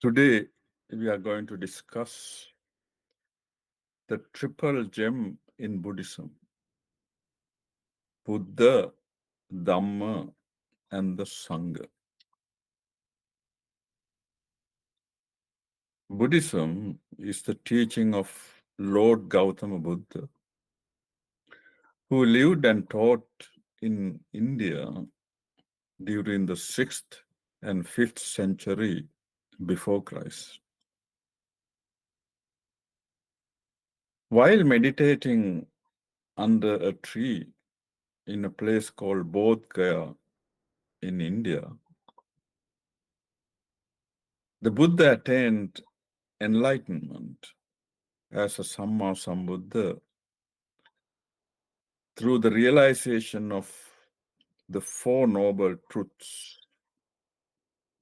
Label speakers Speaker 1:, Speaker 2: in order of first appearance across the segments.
Speaker 1: Today, we are going to discuss the triple gem in Buddhism: Buddha, Dhamma, and the Sangha. Buddhism is the teaching of Lord Gautama Buddha, who lived and taught in India during the 6th and 5th century before Christ. While meditating under a tree in a place called Bodh Gaya in India, the Buddha attained enlightenment as a Samma Sambuddha through the realization of the Four Noble Truths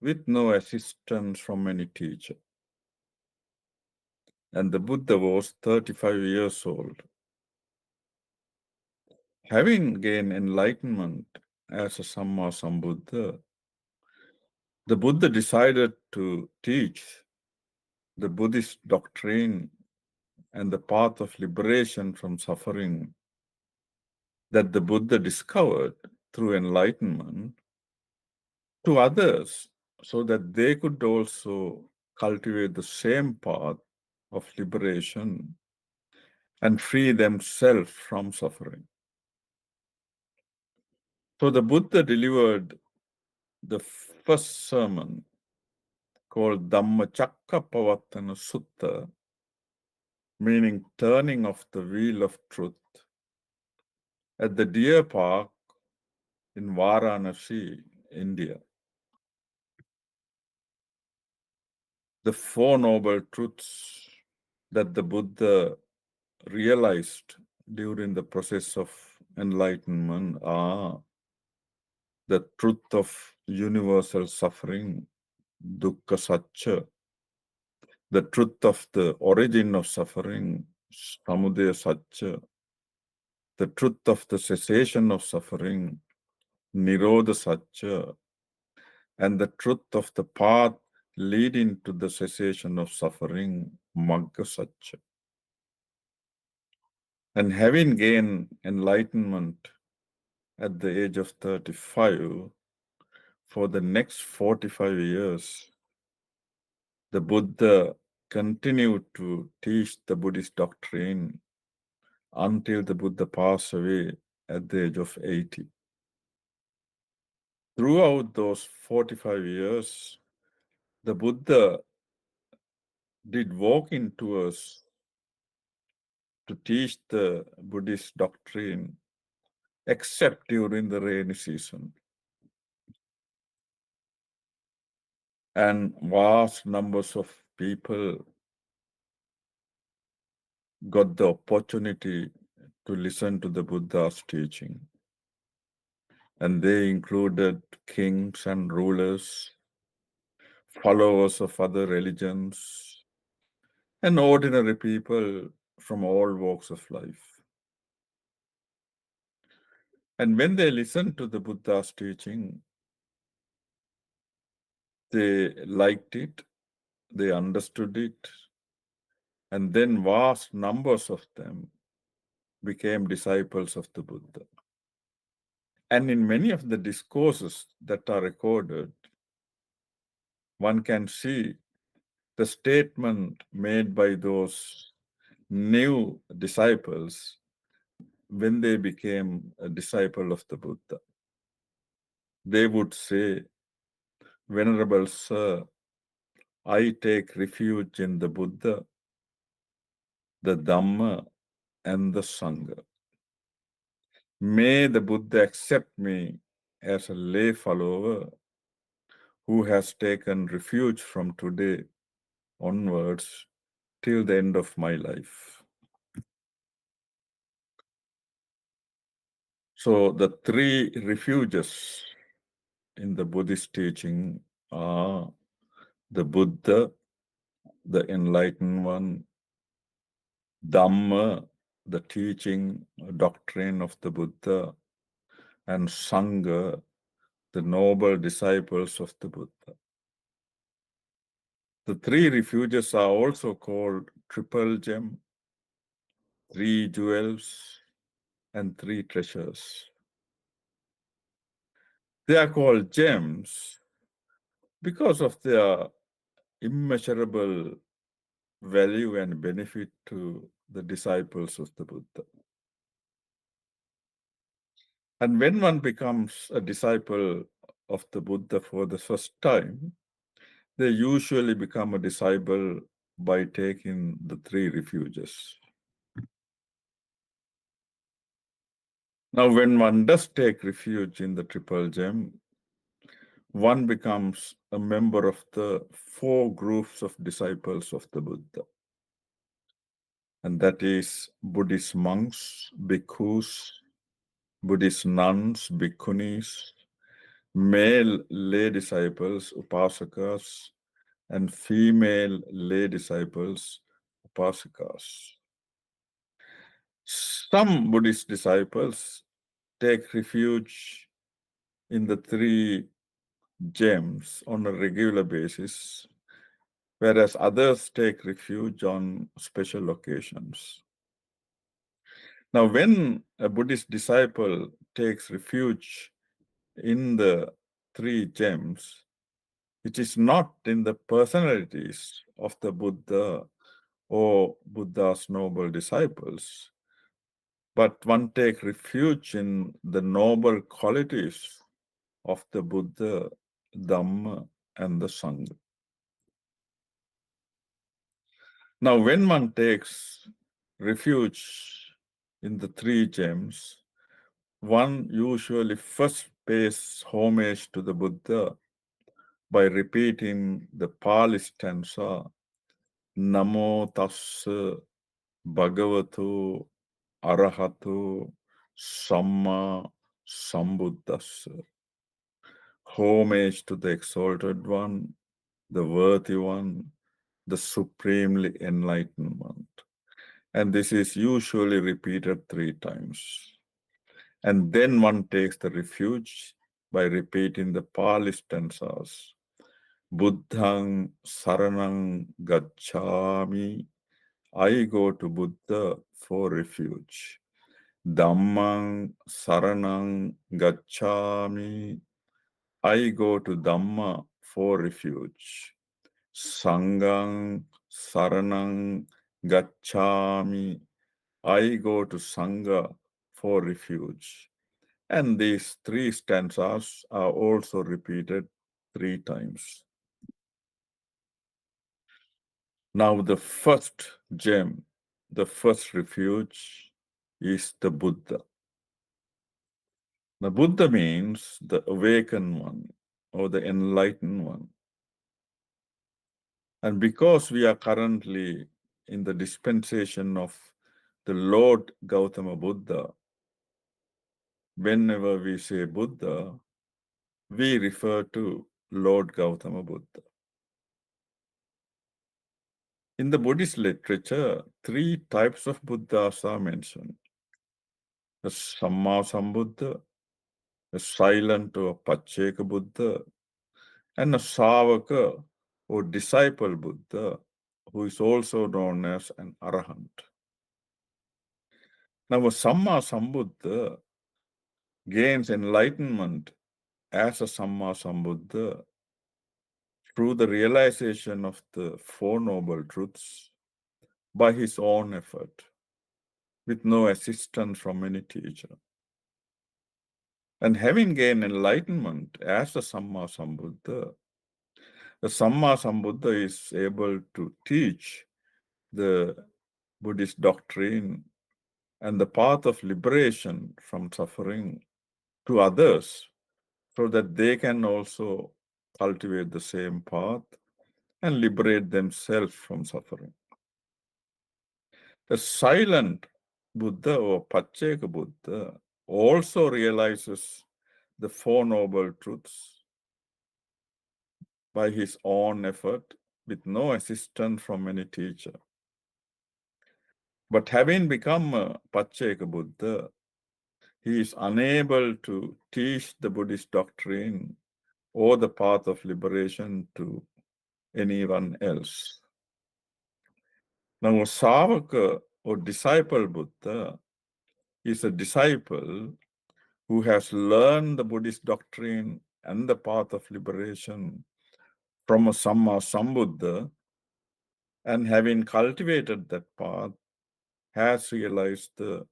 Speaker 1: with no assistance from any teacher. And the Buddha was 35 years old. Having gained enlightenment as a Samma Sambuddha, the Buddha decided to teach the Buddhist doctrine and the path of liberation from suffering that the Buddha discovered through enlightenment to others so that they could also cultivate the same path of liberation and free themselves from suffering. So the Buddha delivered the first sermon called Dhamma Chakkapavatana Sutta, meaning turning of the wheel of truth, at the deer park in Varanasi, India. The Four Noble Truths that the Buddha realized during the process of enlightenment are the truth of universal suffering, dukkha satcha, the truth of the origin of suffering, samudaya satcha, the truth of the cessation of suffering, nirodha satcha, and the truth of the path leading to the cessation of suffering, magga satcha. And having gained enlightenment at the age of 35, for the next 45 years, the Buddha continued to teach the Buddhist doctrine until the Buddha passed away at the age of 80. Throughout those 45 years, the Buddha did walk in tours to teach the Buddhist doctrine, except during the rainy season. And vast numbers of people got the opportunity to listen to the Buddha's teaching. And they included kings and rulers, followers of other religions, and ordinary people from all walks of life. And when they listened to the Buddha's teaching, they liked it, they understood it, and then vast numbers of them became disciples of the Buddha. And in many of the discourses that are recorded, one can see the statement made by those new disciples when they became a disciple of the Buddha. They would say, "Venerable Sir, I take refuge in the Buddha, the Dhamma, and the Sangha. May the Buddha accept me as a lay follower who has taken refuge from today onwards till the end of my life." So the three refuges in the Buddhist teaching are the Buddha, the enlightened one, Dhamma, the teaching, doctrine of the Buddha, and Sangha, the noble disciples of the Buddha. The three refuges are also called triple gem, three jewels, and three treasures. They are called gems because of their immeasurable value and benefit to the disciples of the Buddha. And when one becomes a disciple of the Buddha for the first time, they usually become a disciple by taking the three refuges. Now, when one does take refuge in the triple gem, one becomes a member of the four groups of disciples of the Buddha. And that is Buddhist monks, bhikkhus, Buddhist nuns, bhikkhunis, male lay disciples, upasakas, and female lay disciples, upasikas. Some Buddhist disciples take refuge in the three gems on a regular basis, whereas others take refuge on special occasions. Now, when a Buddhist disciple takes refuge in the three gems, it is not in the personalities of the Buddha or Buddha's noble disciples, but one takes refuge in the noble qualities of the Buddha, Dhamma, and the Sangha. Now, when one takes refuge in the three gems, one usually first pays homage to the Buddha by repeating the Pali stanza, Namo Tassa Bhagavato Arahato Samma Sambuddhassa. Homage to the Exalted One, the Worthy One, the Supremely Enlightened One. And this is usually repeated 3 times. And then one takes the refuge by repeating the Pali stanzas. Buddhang Saranang Gacchami. I go to Buddha for refuge. Dhammang Saranang Gacchami. I go to Dhamma for refuge. Sanghang Saranang Gacchami. I go to Sangha for refuge. And these 3 stanzas are also repeated 3 times. Now, the first gem, the first refuge is the Buddha. The Buddha means the awakened one or the enlightened one. And because we are currently in the dispensation of the Lord Gautama Buddha, whenever we say Buddha, we refer to Lord Gautama Buddha. In the Buddhist literature, 3 types of Buddhas are mentioned. The Samma Sambuddha, a silent or Pacceka Buddha, and a Savaka or disciple Buddha, who is also known as an Arahant. Now, a Samma Sambuddha gains enlightenment as a Samma Sambuddha through the realization of the Four Noble Truths by his own effort, with no assistance from any teacher. And having gained enlightenment as a Samma Sambuddha, the Samma Sambuddha is able to teach the Buddhist doctrine and the path of liberation from suffering to others so that they can also cultivate the same path and liberate themselves from suffering. The silent Buddha or Pacceka Buddha also realizes the Four Noble Truths by his own effort with no assistance from any teacher. But having become a Pacceka Buddha, he is unable to teach the Buddhist doctrine or the path of liberation to anyone else. Now, a Savaka or disciple Buddha is a disciple who has learned the Buddhist doctrine and the path of liberation from a Samma Sambuddha, and having cultivated that path, has realized the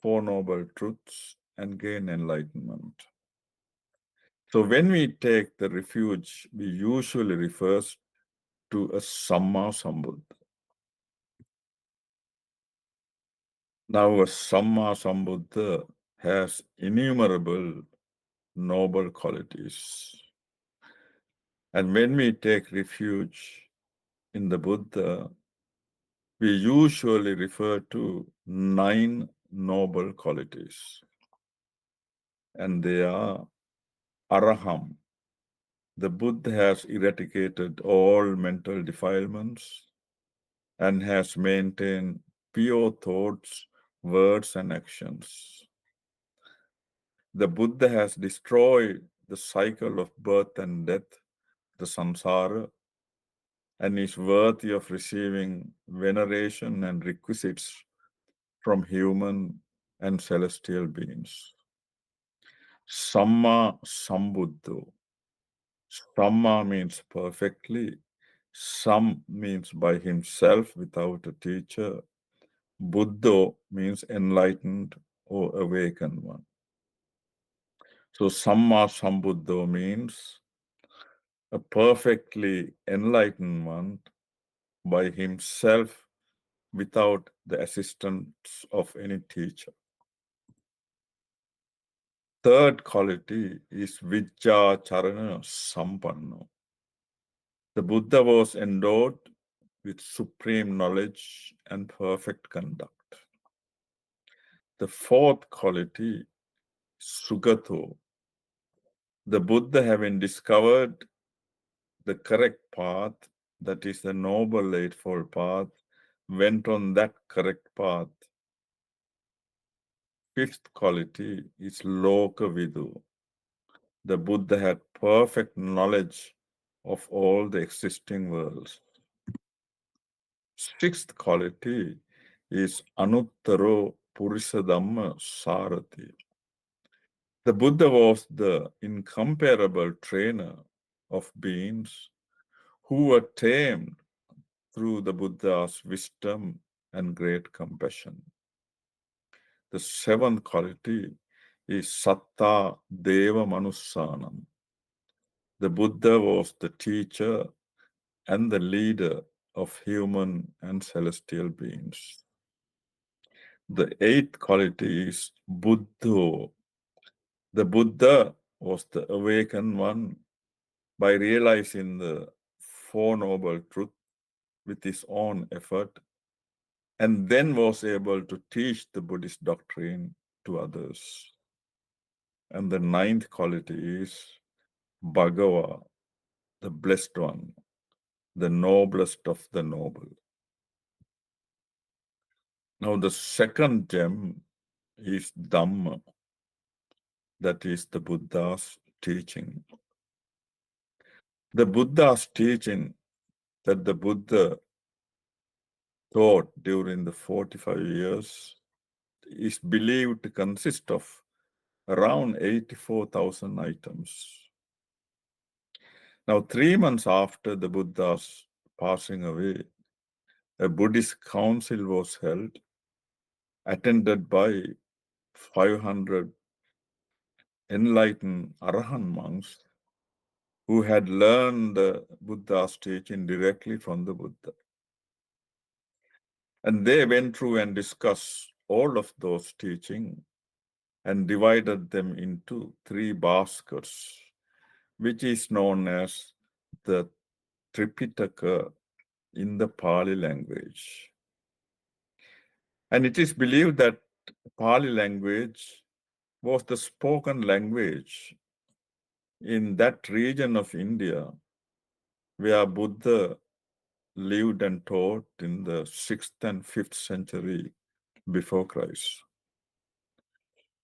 Speaker 1: Four Noble Truths and gained enlightenment. So when we take the refuge, we usually refer to a Samma Sambuddha. Now, a Samma Sambuddha has innumerable noble qualities. And when we take refuge in the Buddha, we usually refer to 9 noble qualities. And they are Araham. The Buddha has eradicated all mental defilements and has maintained pure thoughts, words, and actions. The Buddha has destroyed the cycle of birth and death, the samsara, and is worthy of receiving veneration and requisites from human and celestial beings. Samma Sambuddho. Samma means perfectly. Sam means by himself without a teacher. Buddho means enlightened or awakened one. So Samma Sambuddho means a perfectly enlightened one by himself without the assistance of any teacher. Third quality is Vijja Charana Sampanno. The Buddha was endowed with supreme knowledge and perfect conduct. The fourth quality, Sugato. The Buddha, having discovered the correct path, that is the Noble Eightfold Path, went on that correct path. Fifth quality is Lokavidu. The Buddha had perfect knowledge of all the existing worlds. Sixth quality is Anuttaro Purisadhamma Sarati. The Buddha was the incomparable trainer of beings who were tamed through the Buddha's wisdom and great compassion. The seventh quality is Satta Deva Manussanam. The Buddha was the teacher and the leader of human and celestial beings. The eighth quality is Buddho. The Buddha was the awakened one by realizing the Four Noble Truths with his own effort, and then was able to teach the Buddhist doctrine to others. And the ninth quality is Bhagava, the blessed one, the noblest of the noble. Now, the second gem is Dhamma, that is the Buddha's teaching. The Buddha's teaching that the Buddha taught during the 45 years is believed to consist of around 84,000 items. Now, 3 months after the Buddha's passing away, a Buddhist council was held, attended by 500 enlightened Arahant monks who had learned the Buddha's teaching directly from the Buddha. And they went through and discussed all of those teachings and divided them into 3 baskets, which is known as the Tripitaka in the Pali language. And it is believed that Pali language was the spoken language in that region of India where Buddha lived and taught in the 6th and 5th century before Christ.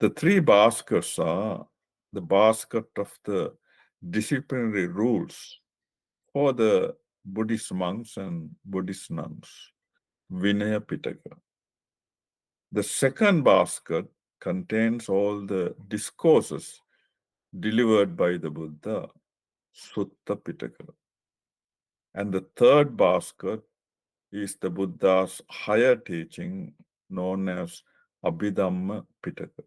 Speaker 1: The 3 baskets are the basket of the disciplinary rules for the Buddhist monks and Buddhist nuns, Vinaya Pitaka. The second basket contains all the discourses delivered by the Buddha, Sutta Pitaka. And the third basket is the Buddha's higher teaching known as Abhidhamma Pitaka.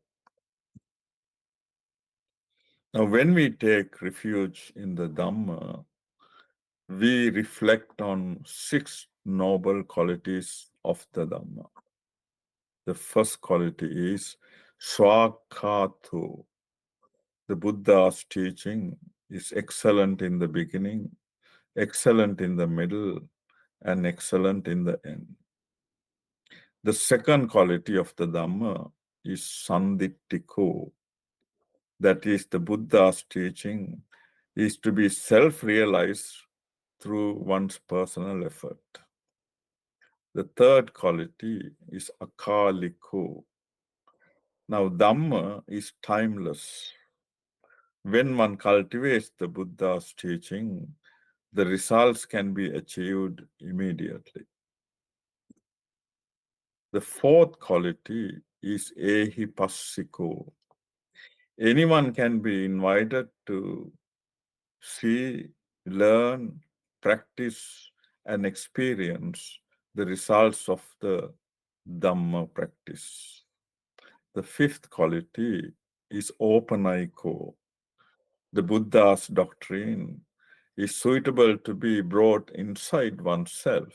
Speaker 1: Now, when we take refuge in the Dhamma, we reflect on 6 noble qualities of the Dhamma. The first quality is Swakatu. The Buddha's teaching is excellent in the beginning, excellent in the middle, and excellent in the end. The second quality of the Dhamma is Sandittiku. That is, the Buddha's teaching is to be self-realized through one's personal effort. The third quality is Akaliku. Now, Dhamma is timeless. When one cultivates the Buddha's teaching, the results can be achieved immediately. The fourth quality is Ehipassiko. Anyone can be invited to see, learn, practice, and experience the results of the Dhamma practice. The fifth quality is Opanayiko. The Buddha's doctrine is suitable to be brought inside oneself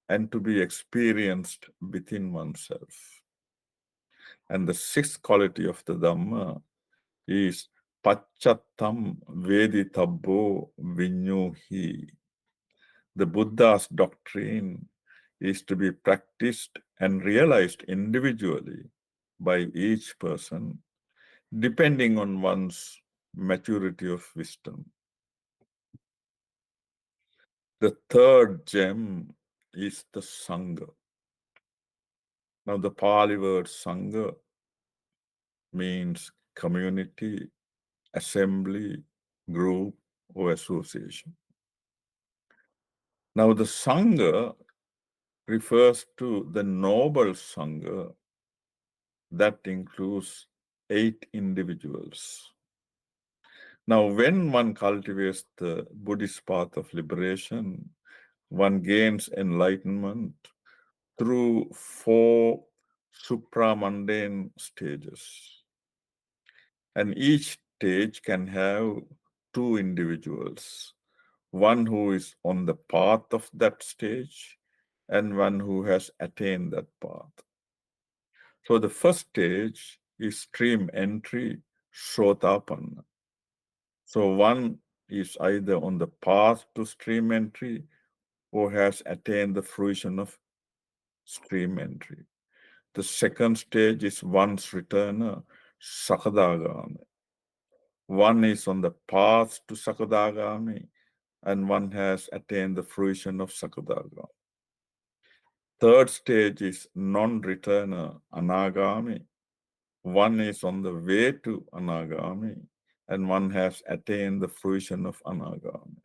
Speaker 1: and to be experienced within oneself. And the sixth quality of the Dhamma is Pachattam Veditabbo Vinyuhi. The Buddha's doctrine is to be practiced and realized individually by each person, depending on one's maturity of wisdom. The third gem is the Sangha. Now, the Pali word Sangha means community, assembly, group, or association. Now, the Sangha refers to the noble Sangha that includes 8 individuals. Now, when one cultivates the Buddhist path of liberation, one gains enlightenment through 4 supramundane stages. And each stage can have 2 individuals, one who is on the path of that stage and one who has attained that path. So the first stage is stream entry, Sotapanna. So one is either on the path to stream entry or has attained the fruition of stream entry. The second stage is one's returner, Sakadagami. One is on the path to Sakadagami and one has attained the fruition of Sakadagami. Third stage is non-returner, Anagami. One is on the way to Anagami and one has attained the fruition of Anagami.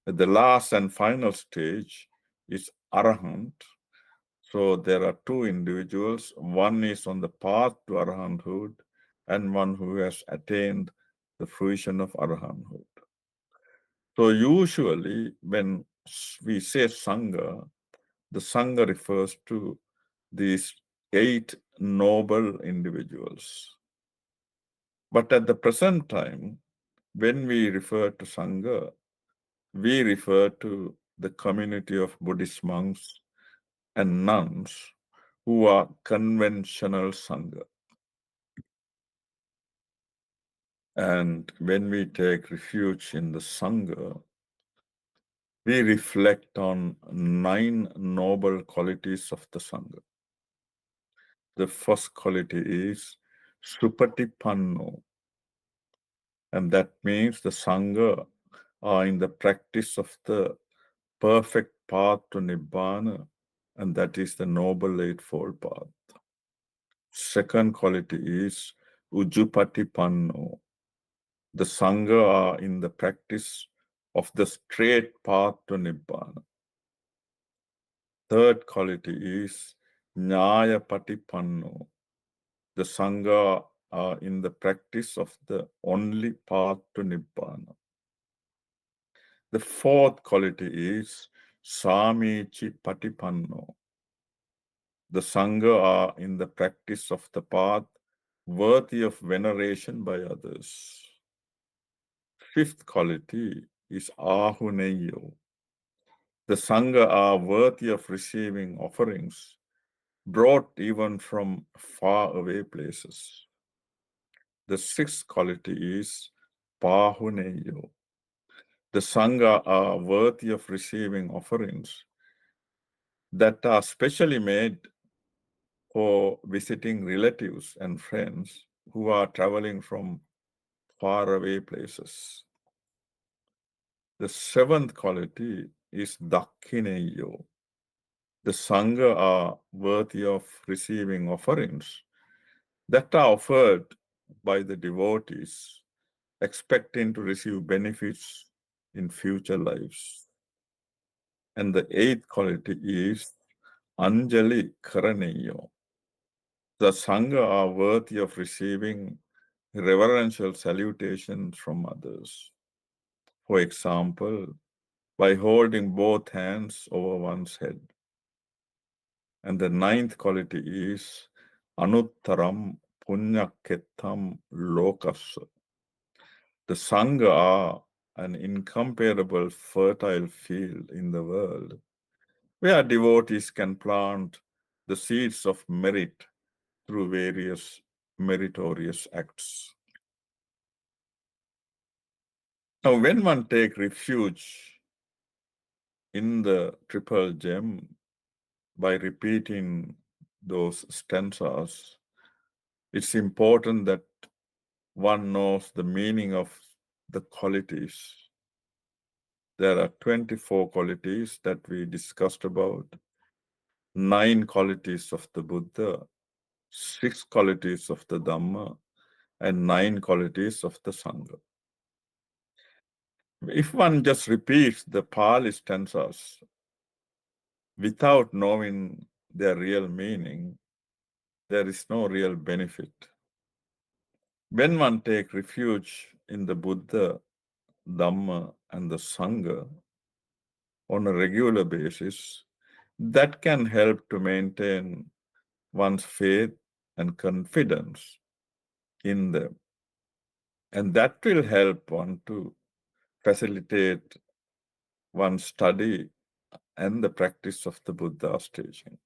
Speaker 1: The last and final stage is Arahant. So there are 2 individuals. One is on the path to Arahanthood and one who has attained the fruition of Arahanthood. So usually when we say Sangha, the Sangha refers to these 8 noble individuals. But at the present time, when we refer to Sangha, we refer to the community of Buddhist monks and nuns who are conventional Sangha. And when we take refuge in the Sangha, we reflect on 9 noble qualities of the Sangha. The first quality is Supatipanno, and that means the Sangha are in the practice of the perfect path to Nibbana, and that is the Noble Eightfold Path. Second quality is Ujjupatipanno. The Sangha are in the practice of the straight path to Nibbana. Third quality is Nyaya Patipanno. The Sangha are in the practice of the only path to Nibbana. The fourth quality is Samichi Patipanno. The Sangha are in the practice of the path worthy of veneration by others. Fifth quality is Ahuneyo. The Sangha are worthy of receiving offerings brought even from far away places. The sixth quality is Pahuneyo. The Sangha are worthy of receiving offerings that are specially made for visiting relatives and friends who are traveling from faraway places. The seventh quality is Dakhineyo. The Sangha are worthy of receiving offerings that are offered by the devotees, expecting to receive benefits in future lives. And the eighth quality is Anjali Karaneyo. The Sangha are worthy of receiving reverential salutations from others. For example, by holding both hands over one's head. And the ninth quality is Anuttaram Punyaketham Lokasa. The Sangha are an incomparable fertile field in the world where devotees can plant the seeds of merit through various meritorious acts. Now, when one takes refuge in the triple gem by repeating those stanzas, it's important that one knows the meaning of the qualities. There are 24 qualities that we discussed about, 9 qualities of the Buddha, 6 qualities of the Dhamma, and 9 qualities of the Sangha. If one just repeats the Pali stanzas without knowing their real meaning, there is no real benefit. When one takes refuge in the Buddha, Dhamma, and the Sangha on a regular basis, that can help to maintain one's faith and confidence in them. And that will help one to facilitate one's study and the practice of the Buddha's teaching.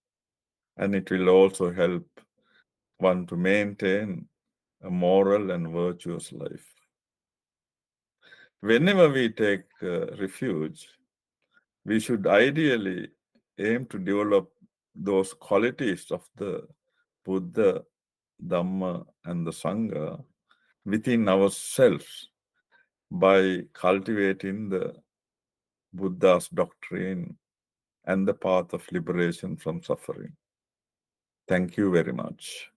Speaker 1: And it will also help one to maintain a moral and virtuous life. Whenever we take refuge, we should ideally aim to develop those qualities of the Buddha, Dhamma, and the Sangha within ourselves by cultivating the Buddha's doctrine and the path of liberation from suffering. Thank you very much.